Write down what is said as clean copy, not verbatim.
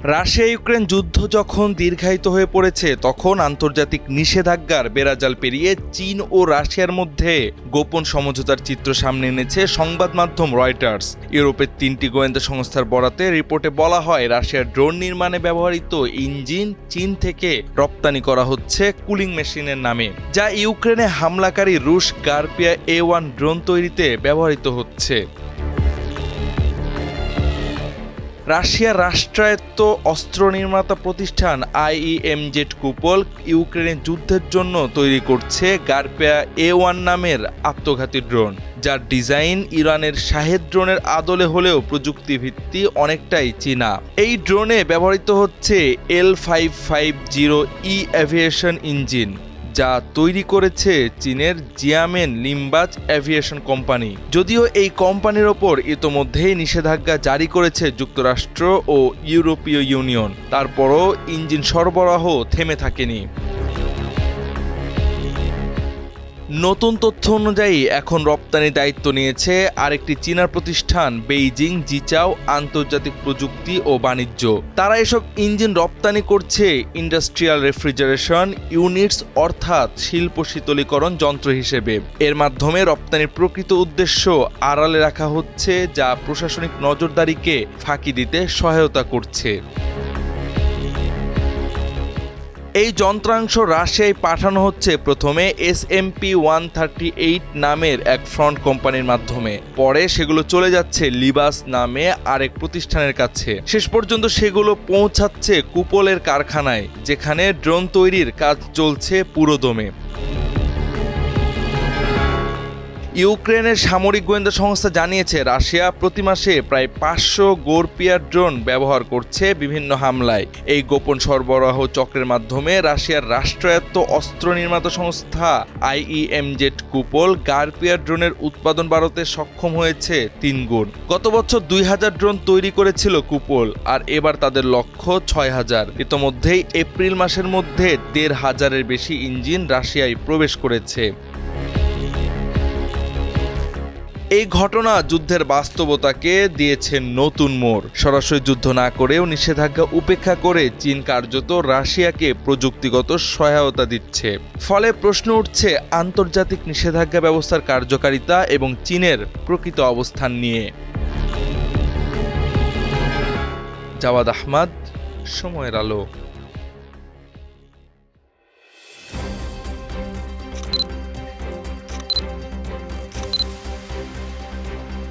Russia Ukraine যুদ্ধ যখন দীর্ঘায়িত হয়ে পড়েছে, তখন আন্তর্জাতিক নিষেধাজ্ঞার বেড়াজাল পেরিয়ে চীন ও রাশিয়ার মধ্যে গোপন সমঝোতার চিত্র সামনে এনেছে সংবাদ মাধ্যম রয়টার্স। ইউরোপের 3টি গোয়েন্দা সংস্থার বরাতে রিপোর্টে বলা হয়, রাশিয়ার ড্রোন নির্মাণে ব্যবহৃত ইঞ্জিন চীন থেকে রপ্তানি করা হচ্ছে কুলিং মেশিনের নামে, যা ইউক্রেনে হামলাকারী রুশ গার্পিয়া A1 ড্রোন তৈরিতে ব্যবহৃত হচ্ছে। রাশিয়ার রাষ্ট্রায়ত্ত অস্ত্র নির্মাতা প্রতিষ্ঠান IEMZ কুপল ইউক্রেনের যুদ্ধের জন্য তৈরি করছে গার্পিয়া A1 নামের আত্মঘাতী ড্রোন, যার ডিজাইন ইরানের শাহেদ ড্রোনের আদলে হলেও প্রযুক্তি ভিত্তি অনেকটাই চীনা। এই ড্রোনে ব্যবহৃত হচ্ছে L550E এভিয়েশন ইঞ্জিন, যা তৈরি করেছে চীনের জিয়ামেন লিম্বাজ এভিয়েশন কোম্পানি। যদিও এই কোম্পানির ওপর ইতোমধ্যেই নিষেধাজ্ঞা জারি করেছে যুক্তরাষ্ট্র ও ইউরোপীয় ইউনিয়ন, তারপরও ইঞ্জিন সরবরাহ থেমে থাকেনি। নতুন তথ্য অনুযায়ী এখন রপ্তানির দায়িত্ব নিয়েছে আরেকটি চীনা প্রতিষ্ঠান বেইজিং জিচাও আন্তর্জাতিক প্রযুক্তি ও বাণিজ্য। তারা এসব ইঞ্জিন রপ্তানি করছে ইন্ডাস্ট্রিয়াল রেফ্রিজারেশন ইউনিটস, অর্থাৎ শিল্প শীতলীকরণ যন্ত্র হিসেবে। এর মাধ্যমে রপ্তানির প্রকৃত উদ্দেশ্য আড়ালে রাখা হচ্ছে, যা প্রশাসনিক নজরদারিকে ফাঁকি দিতে সহায়তা করছে। এই যন্ত্রাংশ রাশিয়ায় পাঠানো হচ্ছে প্রথমে SMP-138 নামের এক ফ্রন্ট কোম্পানির মাধ্যমে, পরে সেগুলো চলে যাচ্ছে লিবাস নামে আরেক প্রতিষ্ঠানের কাছে। শেষ পর্যন্ত সেগুলো পৌঁছাচ্ছে কুপলের কারখানায়, যেখানে ড্রোন তৈরির কাজ চলছে পুরোদমে। ইউক্রেনের সামরিক গোয়েন্দা সংস্থা জানিয়েছে, রাশিয়া প্রতি মাসে প্রায় 500 গোরপিয়ার ড্রোন ব্যবহার করছে বিভিন্ন হামলায়। এই গোপন সরবরাহ চক্রের মাধ্যমে রাশিয়ার রাষ্ট্রায়ত্ত অস্ত্র নির্মাতা সংস্থা IEMZ কুপল গার্পিয়ার ড্রোনের উৎপাদন বাড়াতে সক্ষম হয়েছে 3 গুণ। গত বছর 2000 ড্রোন তৈরি করেছিল কুপল, আর এবার তাদের লক্ষ্য 6000। ইতোমধ্যেই এপ্রিল মাসের মধ্যে 1500-এর বেশি ইঞ্জিন রাশিয়ায় প্রবেশ করেছে। এই ঘটনা যুদ্ধের বাস্তবতাকে দিয়েছে নতুন মোড়। সরাসরি যুদ্ধ না করেও নিষেধাজ্ঞা উপেক্ষা করে চীন কার্যত রাশিয়াকে প্রযুক্তিগত সহায়তা দিচ্ছে। ফলে প্রশ্ন উঠছে আন্তর্জাতিক নিষেধাজ্ঞা ব্যবস্থার কার্যকারিতা এবং চীনের প্রকৃত অবস্থান নিয়ে। জাওয়াদ আহমদ, সময়ের আলো।